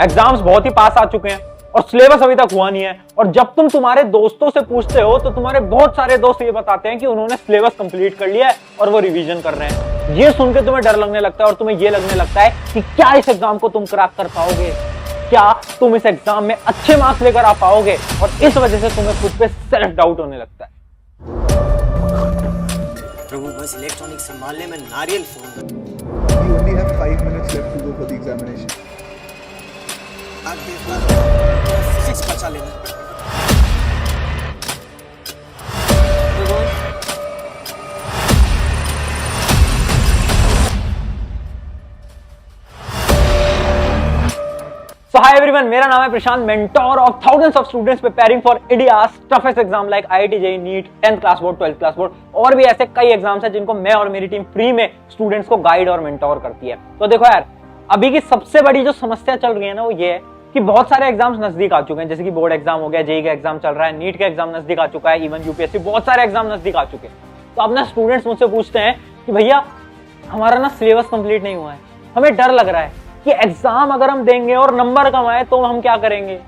Exams बहुत ही पास आ चुके हैं और सिलेबस अभी तक हुआ नहीं है। और जब तुम तुम्हारे दोस्तों से पूछते हो तो तुम्हारे बहुत सारे दोस्त ये बताते हैं कि उन्होंने सिलेबस कंप्लीट कर लिया है और वो रिवीजन कर रहे हैं। ये सुन के तुम्हें डर लगने लगता है और तुम्हें ये लगने लगता है कि क्या इस एग्जाम को तुम क्रैक कर पाओगे, क्या तुम इस एग्जाम में अच्छे मार्क्स लेकर आ पाओगे। और इस वजह से तुम्हें खुद पे सेल्फ डाउट होने लगता है। प्रभु बस इलेक्ट्रॉनिक संभालने में नारियल phone. You only have 5 minutes left to go for the examination. अब फिजिक्स बचा लेना। So hi everyone, मेरा नाम है Prashant, mentor of thousands of students preparing for India's toughest exam like IIT JEE NEET 10th class board 12th class board और भी ऐसे कई एग्जाम्स हैं जिनको मैं और मेरी टीम फ्री में स्टूडेंट्स को गाइड और मेंटोर करती है। तो देखो यार, अभी की सबसे बड़ी जो समस्या चल रही है ना वो ये है कि बहुत सारे एग्जाम्स नजदीक आ चुके हैं, जैसे कि बोर्ड एग्जाम हो गया, JEE का एग्जाम चल रहा है, नीट का एग्जाम नजदीक आ चुका है, इवन UPSC, बहुत सारे एग्जाम नजदीक आ चुके हैं। तो अब ना स्टूडेंट्स मुझसे पूछते हैं कि भैया हमारा ना सिलेबस कंप्लीट नहीं हुआ है, हमें डर लग रहा है कि एग्जाम अगर हम देंगे और नंबर कम आए तो हम क्या करेंगे।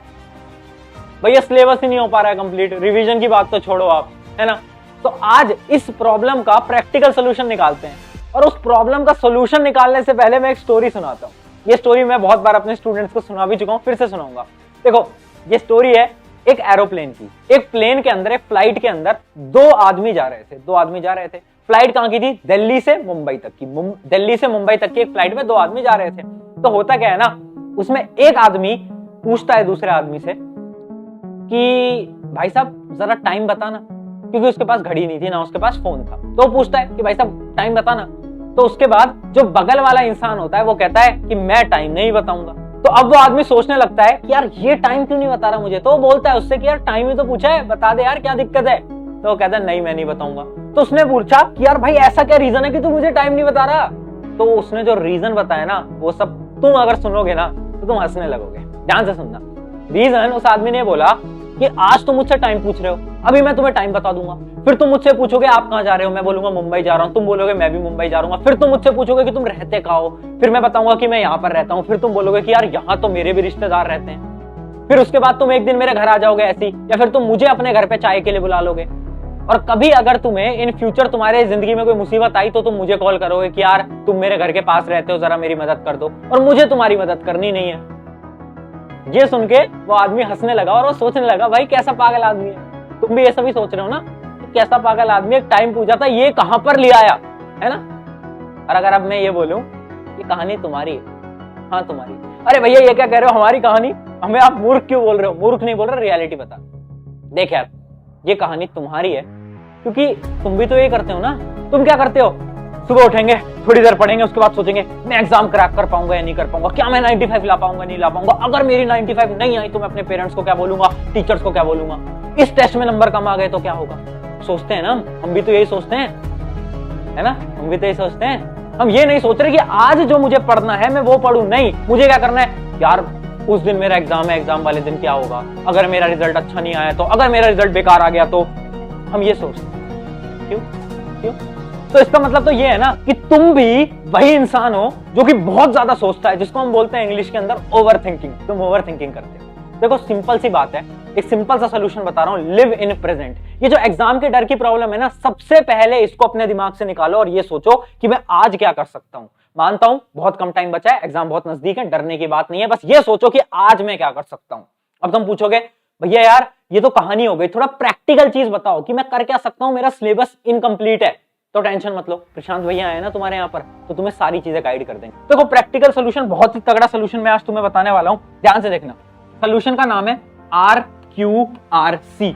भैया सिलेबस ही नहीं हो पा रहा है कंप्लीट, रिवीजन की बात तो छोड़ो आप, है ना। तो आज इस प्रॉब्लम का प्रैक्टिकल सोल्यूशन निकालते हैं और उस प्रॉब्लम का सोल्यूशन निकालने से पहले मैं एक स्टोरी सुनाता हूँ। ये स्टोरी मैं बहुत बार अपने स्टूडेंट्स को सुना भी चुका हूँ, फिर से सुनाऊंगा। देखो, ये स्टोरी है एक एरोप्लेन की। एक प्लेन के अंदर, एक फ्लाइट के अंदर दो आदमी जा रहे थे। फ्लाइट कहाँ की थी? दिल्ली से मुंबई तक की। दिल्ली से मुंबई तक की एक फ्लाइट में दो आदमी जा रहे थे। तो होता क्या है ना, उसमें एक आदमी पूछता है दूसरे आदमी से कि भाई साहब जरा टाइम बताना, क्योंकि उसके पास घड़ी नहीं थी ना उसके पास फोन था। तो पूछता है कि भाई साहब टाइम बताना। तो उसके बाद जो बगल वाला इंसान होता है वो कहता है कि मैं टाइम नहीं बताऊंगा। तो अब वो आदमी सोचने लगता है कि यार ये टाइम क्यों नहीं बता रहा मुझे। तो वो बोलता है उससे कि यार टाइम ही तो पूछा है, बता दे यार क्या दिक्कत है। तो वो कहता है नहीं मैं नहीं बताऊंगा। तो उसने पूछा कि यार भाई ऐसा क्या रीजन है कि तू मुझे टाइम नहीं बता रहा। तो उसने जो रीजन बताया ना वो सब तुम अगर सुनोगे ना तो तुम हंसने लगोगे। ध्यान से सुनना। रीजन उस आदमी ने बोला कि आज तुम मुझसे टाइम पूछ रहे हो, अभी मैं तुम्हें टाइम बता दूंगा। फिर तुम मुझसे पूछोगे आप कहाँ जा रहे हो, मैं बोलूंगा मुंबई जा रहा हूँ, तुम बोलोगे मैं भी मुंबई जा रहा हूँ। फिर तुम मुझसे पूछोगे कि तुम रहते कहाँ हो, फिर मैं बताऊंगा कि मैं यहाँ पर रहता हूँ। फिर तुम बोलोगे कि यार यहाँ तो मेरे भी रिश्तेदार रहते हैं। फिर उसके बाद तुम एक दिन मेरे घर आ जाओगे ऐसी, या फिर तुम मुझे अपने घर पे चाय के लिए बुला लोगे। और कभी अगर तुम्हें इन फ्यूचर तुम्हारे जिंदगी में कोई मुसीबत आई तो तुम मुझे कॉल करोगे कि यार तुम मेरे घर के पास रहते हो, जरा मेरी मदद कर दो। और मुझे तुम्हारी मदद करनी नहीं है। ये सुन के वो आदमी हंसने लगा और वो सोचने लगा भाई कैसा पागल आदमी है। तुम भी ये सभी सोच रहे हो ना कि कैसा पागल आदमी, एक टाइम पूछा था ये कहां पर ले आया, है ना। और अगर अब मैं ये बोलूं ये कहानी तुम्हारी है, हाँ तुम्हारी। अरे भैया ये क्या कह रहे हो, हमारी कहानी, हमें आप मूर्ख क्यों बोल रहे हो। मूर्ख नहीं बोल रहे, रियलिटी बता। देख यार ये कहानी तुम्हारी है क्योंकि तुम भी तो ये करते हो ना। तुम क्या करते हो, सुबह उठेंगे, थोड़ी देर पढ़ेंगे, उसके बाद सोचेंगे मैं एग्जाम क्रैक कर पाऊंगा या नहीं कर पाऊंगा, क्या मैं 95 ला पाऊंगा नहीं ला पाऊंगा, अगर मेरी 95 नहीं आई तो मैं अपने पेरेंट्स को क्या बोलूंगा, टीचर्स को क्या बोलूंगा, इस टेस्ट में नंबर कम आ गए तो क्या होगा। सोचते हैं ना हम भी तो यही सोचते हैं, है ना। हम भी तो यही सोचते हैं। हम ये नहीं सोच रहे कि आज जो मुझे पढ़ना है मैं वो पढ़ूं, नहीं मुझे क्या करना है यार उस दिन मेरा एग्जाम है, एग्जाम वाले दिन क्या होगा, अगर मेरा रिजल्ट अच्छा नहीं आया तो, अगर मेरा रिजल्ट बेकार आ गया तो। हम ये सोचते हैं। क्यों? तो इसका मतलब तो ये है ना कि तुम भी वही इंसान हो जो कि बहुत ज्यादा सोचता है, जिसको हम बोलते हैं इंग्लिश के अंदर ओवर थिंकिंग। तुम ओवर थिंकिंग करते हो। देखो सिंपल सी बात है, एक सिंपल सा सोल्यूशन बता रहा हूं, लिव इन प्रेजेंट। ये जो एग्जाम के डर की प्रॉब्लम है ना, सबसे पहले इसको अपने दिमाग से निकालो और ये सोचो कि मैं आज क्या कर सकता हूं। मानता हूं बहुत कम टाइम बचा है, एग्जाम बहुत नजदीक है, डरने की बात नहीं है, बस ये सोचो कि आज मैं क्या कर सकता हूं। अब तुम पूछोगे भैया यार ये तो कहानी हो गई, थोड़ा प्रैक्टिकल चीज बताओ कि मैं कर क्या सकता हूं, मेरा सिलेबस इनकम्प्लीट है। तो टेंशन मत लो, प्रशांत भैया आए ना तुम्हारे यहाँ पर तो तुम्हें सारी चीजें गाइड कर देंगे। देखो प्रैक्टिकल सोल्यूशन, बहुत ही तगड़ा सोल्यूशन मैं आज तुम्हें बताने वाला हूं, ध्यान से देखना। सोल्यूशन का नाम है RQRC।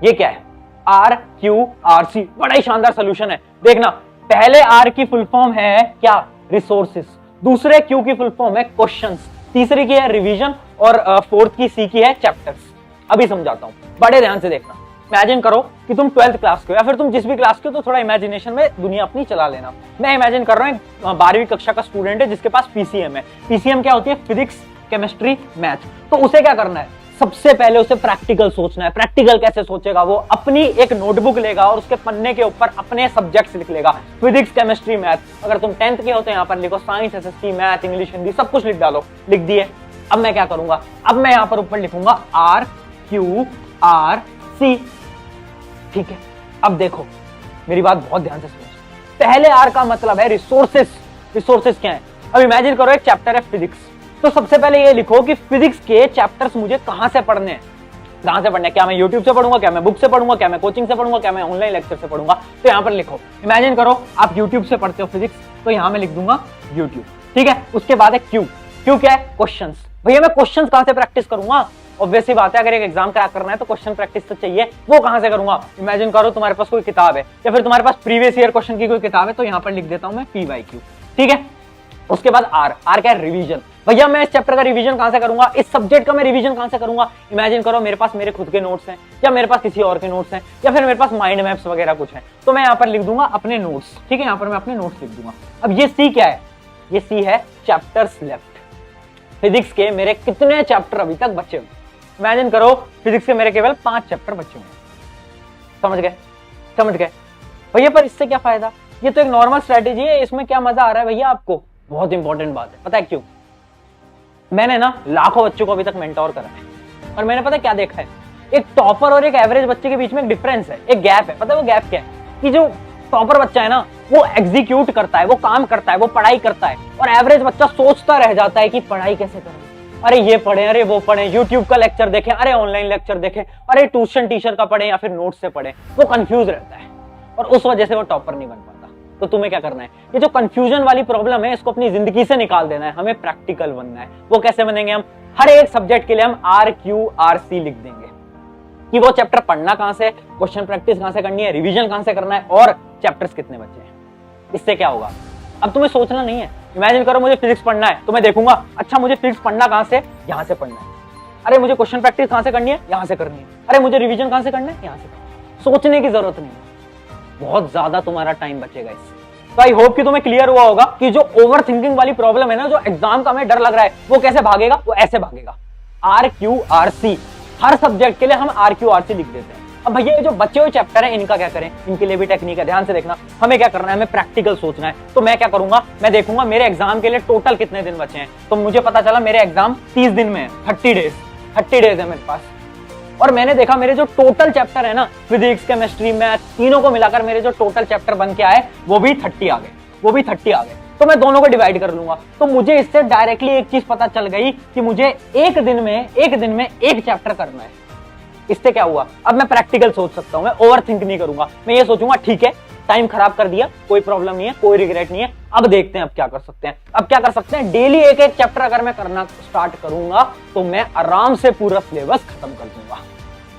ये क्या है? RQRC बड़ा ही शानदार सोल्यूशन है। देखना, पहले R की फुल फॉर्म है क्या? रिसोर्सेस। दूसरे Q की फुल फॉर्म है क्वेश्चंस। तीसरी की है रिवीजन और फोर्थ की C की है चैप्टर्स। अभी समझाता हूं, बड़े ध्यान से देखना। इमेजिन करो कि तुम 12th क्लास के हो या फिर तुम जिस भी क्लास के हो, तो थोड़ा इमेजिनेशन में दुनिया अपनी चला लेना। मैं इमेजिन कर रहा हूं 12वीं कक्षा का स्टूडेंट है जिसके पास PCM है। PCM क्या होती है? Physics, chemistry, math. तो उसे क्या करना है? सबसे पहले उसे प्रैक्टिकल सोचना है। प्रैक्टिकल कैसे सोचेगा? वो अपनी एक नोटबुक लेगा और उसके पन्ने के ऊपर अपने सब्जेक्ट्स लिख लेगा, फिजिक्स, केमिस्ट्री, मैथ। अगर तुम 10th के हो तो यहाँ पर लिखो science, SST, math, English, Hindi, सब कुछ लिख डालो। लिख दिए। अब मैं क्या करूंगा, अब मैं यहां पर ऊपर लिखूंगा RQRC। ठीक है, अब देखो मेरी बात बहुत ध्यान से सुनो। पहले R का मतलब है रिसोर्सेस। रिसोर्सेस क्या है? अब इमेजिन करो एक चैप्टर है फिजिक्स, तो सबसे पहले ये लिखो कि फिजिक्स के चैप्टर्स मुझे कहां से पढ़ने हैं। कहां से पढ़ना है? क्या मैं YouTube से पढ़ूंगा, क्या मैं बुक से पढ़ूंगा, क्या मैं कोचिंग से पढ़ूंगा, क्या मैं ऑनलाइन लेक्चर से पढ़ूंगा? तो यहां पर लिखो, इमेजिन करो आप YouTube से पढ़ते हो फिजिक्स, तो यहां मैं लिख दूंगा YouTube। ठीक है, उसके बाद है Q। Q क्या है? क्वेश्चंस। भैया मैं क्वेश्चंस कहां से प्रैक्टिस करूंगा? ऑब्वियस सी बात है, अगर एक एग्जाम क्रैक करना है तो क्वेश्चन प्रैक्टिस तो चाहिए, वो कहां से करूंगा? इमेजिन करो तुम्हारे पास कोई किताब है या फिर तुम्हारे पास प्रीवियस ईयर क्वेश्चन की कोई किताब है, तो यहां पर लिख देता हूं मैं PYQ। ठीक है, उसके बाद R क्या है? रिवीजन। भैया मैं इस चैप्टर का रिवीजन कहां से करूंगा, इस सब्जेक्ट का मैं रिवीजन कहां से करूंगा? इमेजिन करो मेरे पास मेरे खुद के नोट्स हैं, या मेरे पास किसी और के नोट्स हैं, या फिर मेरे पास माइंड मैप्स वगैरह कुछ है, तो मैं यहां पर लिख दूंगा अपने नोट्स। ठीक है, यहां पर मैं अपने नोट्स लिख दूंगा। अब ये C क्या है? ये C है चैप्टर्स लेफ्ट। फिजिक्स के मेरे कितने चैप्टर अभी तक बचे हुए? इमेजिन करो फिजिक्स के मेरे केवल 5 चैप्टर बचे हुए। समझ गए? समझ गए भैया? पर इससे क्या फायदा? ये तो एक नॉर्मल स्ट्रेटेजी है, इसमें क्या मजा आ रहा है भैया आपको? बहुत इंपॉर्टेंट बात है, पता है क्यों? मैंने ना लाखों बच्चों को अभी तक मेंटोर करा है, और मैंने पता क्या देखा है, एक टॉपर और एक एवरेज बच्चे के बीच में एक डिफरेंस है, एक गैप है। पता है वो गैप क्या है? कि जो टॉपर बच्चा है ना, वो एग्जीक्यूट करता है, वो काम करता है, वो पढ़ाई करता है, और एवरेज बच्चा सोचता रह जाता है कि पढ़ाई कैसे करें, अरे ये पढ़े, अरे वो पढ़े, यूट्यूब का लेक्चर देखें, अरे ऑनलाइन लेक्चर देखें, अरे ट्यूशन टीचर का पढ़े या फिर नोट से पढ़े। वो कंफ्यूज रहता है और उस वजह से वो टॉपर नहीं बन पाता। तो तुम्हें क्या करना है, ये जो कंफ्यूजन वाली प्रॉब्लम है इसको अपनी जिंदगी से निकाल देना है, हमें प्रैक्टिकल बनना है। वो कैसे बनेंगे? हम हर एक सब्जेक्ट के लिए हम RQRC लिख देंगे कि वो चैप्टर पढ़ना कहां से, क्वेश्चन प्रैक्टिस कहां से करनी है, रिवीजन कहां से करना है, और चैप्टर्स कितने बचे हैं। इससे क्या होगा? अब तुम्हें सोचना नहीं है। इमेजिन करो मुझे फिजिक्स पढ़ना है, तो मैं देखूंगा अच्छा मुझे फिजिक्स पढ़ना कहां से, यहां से पढ़ना है। अरे मुझे क्वेश्चन प्रैक्टिस कहां से करनी है, यहां से करनी है। अरे मुझे रिवीजन कहां से करना है, यहां से। सोचने की जरूरत नहीं है, बहुत ज्यादा तुम्हारा टाइम बचेगा इससे। तो आई होप कि तुम्हें क्लियर हुआ होगा कि जो ओवर थिंकिंग वाली प्रॉब्लम है ना, जो एग्जाम का हमें डर लग रहा है, वो कैसे भागेगा? वो ऐसे भागेगा, RQRC। हर सब्जेक्ट के लिए हम RQRC लिख देते हैं। अब भैया ये जो बचे हुए चैप्टर है इनका क्या करें? इनके लिए भी टेक्निक है, ध्यान से देखना। हमें क्या करना है? हमें प्रैक्टिकल सोचना है। तो मैं क्या करूंगा, मैं देखूंगा मेरे एग्जाम के लिए टोटल कितने दिन बचे हैं। तो मुझे पता चला मेरे एग्जाम 30 दिन में है, 30 डेज है मेरे पास। और मैंने देखा मेरे जो टोटल चैप्टर है ना, फिजिक्स, केमिस्ट्री, मैथ, तीनों को मिलाकर मेरे जो टोटल चैप्टर बन के आए वो भी 30 आ गए। तो मैं दोनों को डिवाइड कर लूंगा। तो मुझे इससे डायरेक्टली एक चीज पता चल गई कि मुझे एक दिन में एक चैप्टर करना है। इससे क्या हुआ? अब मैं प्रैक्टिकल सोच सकता हूं, मैं ओवर थिंक नहीं करूंगा। मैं ये सोचूंगा ठीक है टाइम खराब कर दिया, कोई प्रॉब्लम नहीं है, कोई रिग्रेट नहीं है, अब देखते हैं अब क्या कर सकते हैं। डेली एक चैप्टर अगर मैं करना स्टार्ट करूंगा तो मैं आराम से पूरा सिलेबस खत्म कर दूंगा।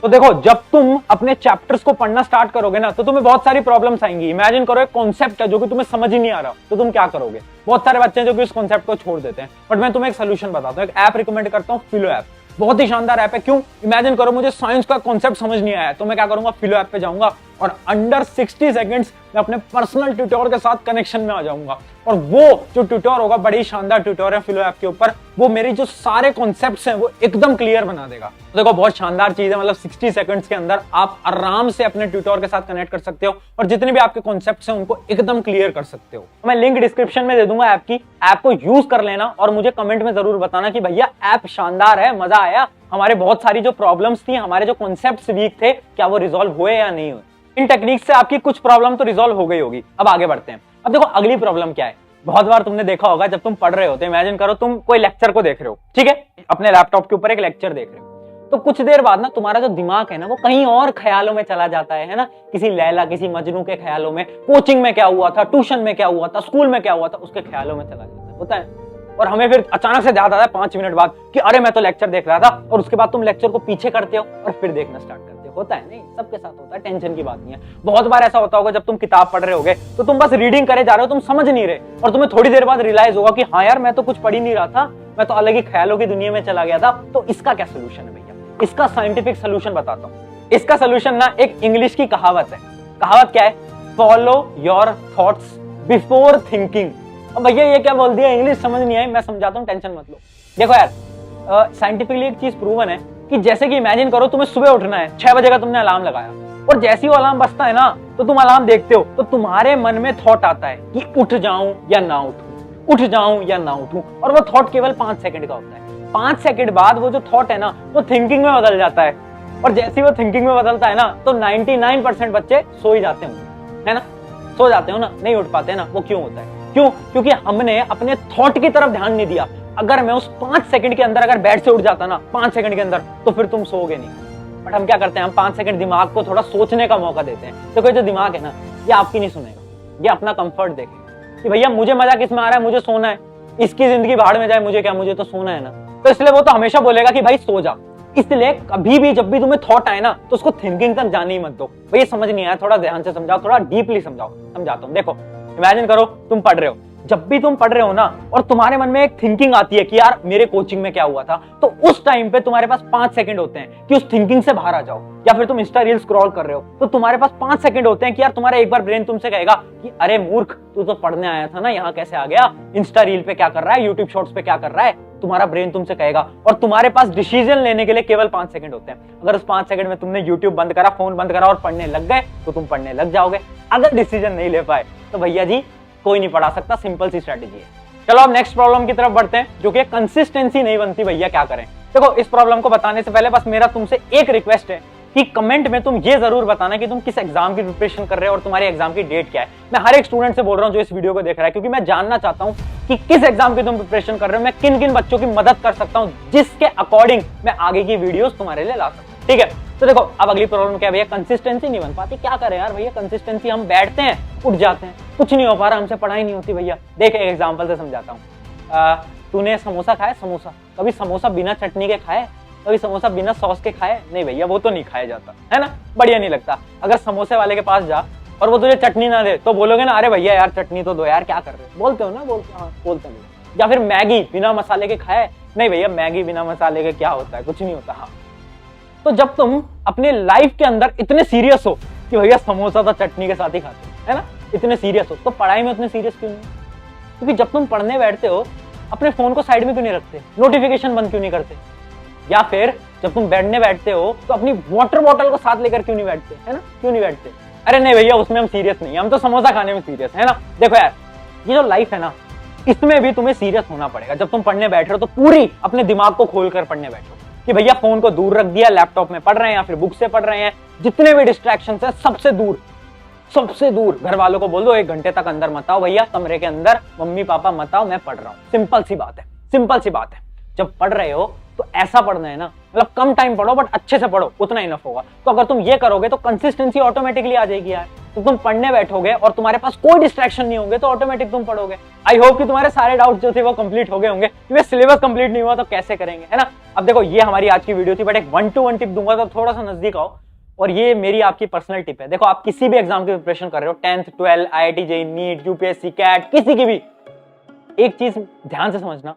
तो देखो जब तुम अपने चैप्टर्स को पढ़ना स्टार्ट करोगे ना, तो तुम्हें बहुत सारी प्रॉब्लम्स आएंगी। इमेजिन करो एक कॉन्सेप्ट है जो कि तुम्हें समझ ही नहीं आ रहा, तो तुम क्या करोगे? बहुत सारे बच्चे हैं जो कि इस कॉन्सेप्ट को छोड़ देते हैं, बट मैं तुम्हें एक सोल्यूशन बताता हूं। एक ऐप रिकमेंड करता हूं, फिलो ऐप। बहुत ही शानदार ऐप है। क्यों? इमेजिन करो मुझे साइंस का कॉन्सेप्ट समझ नहीं आया, तो मैं क्या करूंगा? फिलो ऐप पे जाऊंगा और अंडर 60 सेकंड्स मैं अपने पर्सनल ट्यूटर के साथ कनेक्शन में आ जाऊंगा, और वो जो ट्यूटर होगा, बड़ी शानदार ट्यूटर है फिलो ऐप के ऊपर, वो मेरी जो सारे कॉन्सेप्ट्स हैं वो एकदम क्लियर बना देगा। तो देखो बहुत शानदार चीज है, मतलब 60 सेकंड्स के अंदर आप आराम से अपने ट्यूटर के साथ कनेक्ट कर सकते हो और जितने भी आपके कॉन्सेप्ट्स हैं उनको एकदम क्लियर कर सकते हो। मैं लिंक डिस्क्रिप्शन में दे दूंगा ऐप की, ऐप को यूज कर लेना और मुझे कमेंट में जरूर बताना कि भैया ऐप शानदार है, मजा आया, हमारे बहुत सारी जो प्रॉब्लम्स थी, हमारे जो कॉन्सेप्ट्स वीक थे, क्या वो रिजॉल्व हुए या नहीं हुए। इन टेक्निक से आपकी कुछ प्रॉब्लम तो रिजॉल्व हो गई होगी। अब आगे बढ़ते हैं। अब देखो अगली प्रॉब्लम क्या है। बहुत बार तुमने देखा होगा जब तुम पढ़ रहे होते, इमेजिन करो तुम कोई लेक्चर को देख रहे हो, ठीक है, अपने लैपटॉप के ऊपर एक लेक्चर देख रहे हो, तो कुछ देर बाद ना तुम्हारा जो दिमाग है ना वो कहीं और ख्यालों में चला जाता है ना, किसी लैला किसी मजनू के ख्यालों में, कोचिंग में क्या हुआ था, ट्यूशन में क्या हुआ था, स्कूल में क्या हुआ था, उसके ख्यालों में चला जाता है, होता है। और हमें फिर अचानक से याद आता है 5 मिनट बाद कि अरे मैं तो लेक्चर देख रहा था, और उसके बाद तुम लेक्चर को पीछे करते हो और फिर देखना स्टार्ट करते हो। होता है नहीं, सबके साथ होता है, टेंशन की बात नहीं है। बहुत बार ऐसा होता होगा जब तुम किताब पढ़ रहे होगे तो तुम बस रीडिंग करे जा रहे हो, तुम समझ नहीं रहे, और तुम्हें थोड़ी देर बाद रियलाइज होगा कि हाँ यार मैं तो कुछ पढ़ ही नहीं रहा था, मैं तो अलग ही ख्यालों की दुनिया में चला गया था। तो इसका क्या सोल्यूशन है भैया? इसका साइंटिफिक सोल्यूशन बताता हूँ। इसका सोल्यूशन ना एक इंग्लिश की कहावत है। कहावत क्या है? Follow your thoughts before thinking. अब भैया ये क्या बोल दिया, इंग्लिश समझ नहीं आई, मैं समझाता हूँ, टेंशन मत लो। देखो यार साइंटिफिकली एक चीज प्रूवन है कि जैसे कि इमेजिन करो तुम्हें सुबह उठना है, 6 बजे का तुमने अलार्म लगाया, और जैसे ही वो अलार्म बजता है ना तो तुम अलार्म देखते हो, तो तुम्हारे मन में थॉट आता है कि उठ जाऊं या ना उठूं, उठ जाऊं या ना उठूं, और वो थॉट केवल 5 सेकंड का होता है। 5 सेकंड बाद वो जो थॉट है ना वो थिंकिंग में बदल जाता है, और जैसे ही वो थिंकिंग में बदलता है ना तो 99% बच्चे सो ही जाते होंगे, है ना, सो जाते हो ना, नहीं उठ पाते ना। वो क्यों होता है? क्यों? क्योंकि हमने अपने थॉट की तरफ ध्यान नहीं दिया। अगर मैं उस 5 सेकंड के अंदर अगर बेड से उठ जाता ना 5 सेकंड के अंदर, तो फिर तुम सोओगे नहीं। बट हम क्या करते हैं, हम 5 सेकंड दिमाग को थोड़ा सोचने का मौका देते हैं। देखो जो दिमाग है ना ये आपकी नहीं सुनेगा, ये अपना कंफर्ट देखेगा कि भैया मुझे मजा किस में आ रहा है, मुझे सोना है, इसकी जिंदगी भाड़ में जाए, मुझे क्या, मुझे तो सोना है ना। तो इसलिए वो तो हमेशा बोलेगा कि भाई सो जा। इसलिए कभी भी जब भी तुम्हें थॉट आए ना तो उसको थिंकिंग तक जाने ही मत दो। भैया समझ नहीं आया, थोड़ा ध्यान से समझाओ, थोड़ा डीपली समझाओ। समझाता हूँ। देखो इमेजिन करो तुम पढ़ रहे हो, जब भी तुम पढ़ रहे हो ना और तुम्हारे मन में एक थिंकिंग आती है कि यार मेरे कोचिंग में क्या हुआ था, तो उस टाइम पे तुम्हारे पास 5 सेकंड होते हैं कि उस थिंकिंग से बाहर आ जाओ। या फिर तुम इंस्टा रील स्क्रॉल कर रहे हो तो तुम्हारे पास 5 सेकंड होते हैं कि यार तुम्हारा एक बार ब्रेन तुमसे कहेगा कि अरे मूर्ख, तू तो पढ़ने आया था ना, यहाँ कैसे आ गया, इंस्टा रील पे क्या कर रहा है, यूट्यूब शॉर्ट्स पे क्या कर रहा है। तुम्हारा ब्रेन तुमसे कहेगा, और तुम्हारे पास डिसीजन लेने के लिए केवल 5 सेकंड होते हैं। अगर उस 5 सेकंड में तुमने यूट्यूब बंद करा, फोन बंद करा और पढ़ने लग गए तो तुम पढ़ने लग जाओगे। अगर डिसीजन नहीं ले पाए तो भैया जी कोई नहीं पढ़ा सकता। सिंपल सी स्ट्रेटेजी है। चलो अब नेक्स्ट प्रॉब्लम की तरफ बढ़ते हैं, जो कि कंसिस्टेंसी नहीं बनती। भैया क्या करें? देखो इस प्रॉब्लम को बताने से पहले बस मेरा तुमसे एक रिक्वेस्ट है कि कमेंट में तुम ये जरूर बताना कि तुम किस एग्जाम की प्रिपरेशन कर रहे हो और तुम्हारी एग्जाम की डेट क्या है। मैं हर एक स्टूडेंट से बोल रहा हूं जो इस वीडियो को देख रहा है, क्योंकि मैं जानना चाहता हूं कि किस एग्जाम की तुम प्रिपरेशन कर रहे हो, मैं किन किन बच्चों की मदद कर सकता हूं, जिसके अकॉर्डिंग मैं आगे की वीडियोस तुम्हारे लिए ला सकता हूं। ठीक है, तो देखो अब अगली प्रॉब्लम क्या है भैया, कंसिस्टेंसी नहीं बन पाती। क्या करें यार भैया, कंसिस्टेंसी, हम बैठते हैं उठ जाते हैं, कुछ नहीं हो पा रहा, हमसे पढ़ाई नहीं होती। भैया देख एक एग्जाम्पल से समझाता हूँ। तूने समोसा खाया? समोसा कभी समोसा बिना चटनी के खाए? कभी समोसा बिना सॉस के खाए? नहीं भैया, वो तो नहीं खाया जाता, है ना, बढ़िया नहीं लगता। अगर समोसे वाले के पास जा और वो तुझे चटनी ना दे तो बोलोगे ना, अरे भैया यार चटनी तो दो यार, क्या कर रहे हो, बोलते हो ना? बोलते हो। या फिर मैगी बिना मसाले के खाए? नहीं भैया, मैगी बिना मसाले के क्या होता है, कुछ नहीं होता। हाँ, तो जब तुम अपने लाइफ के अंदर इतने सीरियस हो कि भैया समोसा तो चटनी के साथ ही खाते हो, है ना, इतने सीरियस हो, तो पढ़ाई में उतने सीरियस क्यों नहीं? क्योंकि जब तुम पढ़ने बैठते हो अपने फोन को साइड में क्यों नहीं रखते, नोटिफिकेशन बंद क्यों नहीं करते? या फिर जब तुम बैठने बैठते हो तो अपनी वाटर बॉटल को साथ लेकर क्यों नहीं बैठते, है ना, क्यों नहीं बैठते? अरे नहीं भैया, उसमें हम सीरियस नहीं, हम तो समोसा खाने में सीरियस है ना। देखो यार, ये जो लाइफ है ना, इसमें भी तुम्हें सीरियस होना पड़ेगा। जब तुम पढ़ने बैठ रहे हो तो पूरी अपने दिमाग को खोलकर पढ़ने बैठो कि भैया फोन को दूर रख दिया, लैपटॉप में पढ़ रहे हैं या फिर बुक से पढ़ रहे हैं, जितने भी डिस्ट्रैक्शंस हैं सबसे दूर। घर वालों को बोल दो 1 घंटे तक अंदर मत आओ भैया, कमरे के अंदर, मम्मी पापा मत आओ, मैं पढ़ रहा हूँ। सिंपल सी बात है। जब पढ़ रहे हो तो ऐसा पढ़ना है ना, मतलब कम टाइम पढ़ो बट अच्छे से पढ़ो, उतना इनफ होगा। तो अगर तुम ये करोगे तो कंसिस्टेंसी ऑटोमेटिकली आ जाएगी यार। तो तुम पढ़ने बैठोगे और तुम्हारे पास कोई डिस्ट्रैक्शन नहीं होंगे तो ऑटोमेटिक तुम पढ़ोगे। आई होप कि तुम्हारे सारे डाउट्स जो थे वो कंप्लीट हो गए होंगे, क्योंकि सिलेबस कंप्लीट नहीं हुआ तो कैसे करेंगे, है ना। अब देखो ये हमारी आज की वीडियो थी, बट एक 1-to-1 टिप दूंगा तो थोड़ा सा नजदीक आओ, और ये मेरी आपकी पर्सनल टिप है। देखो आप किसी भी एग्जाम की प्रिपरेशन कर रहे हो, 10th 12 IIT JEE NEET UPSC CAT, किसी की भी, एक चीज ध्यान से समझना,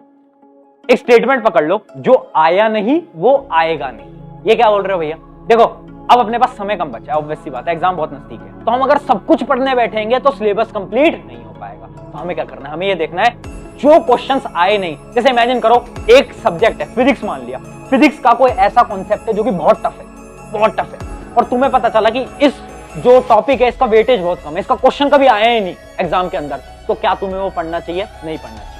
एक स्टेटमेंट पकड़ लो, जो आया नहीं वो आएगा नहीं। ये क्या बोल रहे हो भैया? देखो अब अपने पास समय कम बचा है, ऑब्वियस सी बात है, एग्जाम बहुत नजदीक है, तो हम अगर सब कुछ पढ़ने बैठेंगे तो सिलेबस कंप्लीट नहीं हो पाएगा। तो हमें क्या करना है, हमें ये देखना है जो क्वेश्चंस आए नहीं। जैसे इमेजिन करो एक सब्जेक्ट है फिजिक्स, मान लिया फिजिक्स का कोई ऐसा कॉन्सेप्ट है जो कि बहुत टफ है, और तुम्हें पता चला कि इस जो टॉपिक है इसका वेटेज बहुत कम है, इसका क्वेश्चन कभी आया ही नहीं एग्जाम के अंदर, तो क्या तुम्हें वो पढ़ना चाहिए? नहीं पढ़ना चाहिए।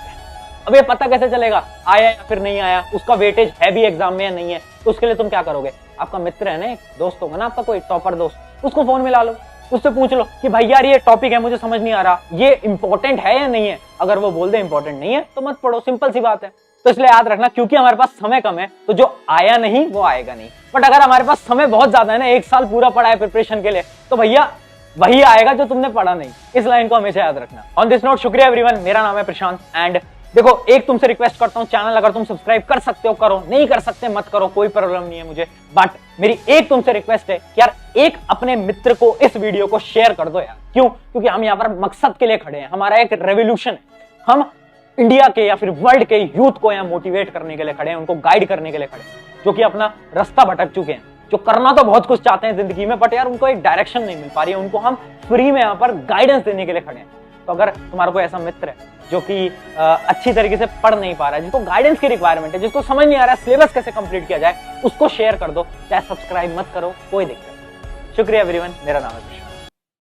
अब ये पता कैसे चलेगा आया या फिर नहीं आया, उसका वेटेज है भी एग्जाम में या नहीं है? तो उसके लिए तुम क्या करोगे, आपका मित्र है ना, एक दोस्त होगा ना आपका, कोई टॉपर दोस्त, उसको फोन मिला लो, उससे पूछ लो कि भाई यार ये टॉपिक है मुझे समझ नहीं आ रहा, ये इंपॉर्टेंट है या नहीं है। अगर वो बोल दे इंपॉर्टेंट नहीं है तो मत पढ़ो, सिंपल सी बात है। तो इसलिए याद रखना, क्योंकि हमारे पास समय कम है तो जो आया नहीं वो आएगा नहीं। बट अगर हमारे पास समय बहुत ज्यादा है ना, 1 साल पूरा पड़ा है प्रिपरेशन के लिए, तो भैया वही आएगा जो तुमने पढ़ा नहीं। इस लाइन को हमेशा याद रखना। ऑन दिस नोट, शुक्रिया एवरीवन, मेरा नाम है प्रशांत, एंड देखो एक तुमसे रिक्वेस्ट करता हूं, चैनल अगर तुम सब्सक्राइब कर सकते हो करो, नहीं कर सकते मत करो, कोई प्रॉब्लम नहीं है मुझे। बट मेरी एक तुमसे रिक्वेस्ट है कि यार एक अपने मित्र को इस वीडियो को शेयर कर दो यार। क्यों? क्योंकि हम यहाँ पर मकसद के लिए खड़े हैं, हमारा एक रेवोल्यूशन है। हम इंडिया के या फिर वर्ल्ड के यूथ को यहाँ मोटिवेट करने के लिए खड़े हैं, उनको गाइड करने के लिए खड़े हैं, जो कि अपना रास्ता भटक चुके हैं, जो करना तो बहुत कुछ चाहते हैं जिंदगी में, बट यार उनको एक डायरेक्शन नहीं मिल पा रही है। उनको हम फ्री में यहाँ पर गाइडेंस देने के लिए खड़े हैं। तो अगर तुम्हारा कोई ऐसा मित्र है जो कि अच्छी तरीके से पढ़ नहीं पा रहा है, जिसको गाइडेंस की रिक्वायरमेंट है, जिसको समझ नहीं आ रहा है सिलेबस कैसे कंप्लीट किया जाए, उसको शेयर कर दो। चाहे सब्सक्राइब मत करो, कोई दिक्कत नहीं। शुक्रिया एवरीवन, मेरा नाम है प्रशांत।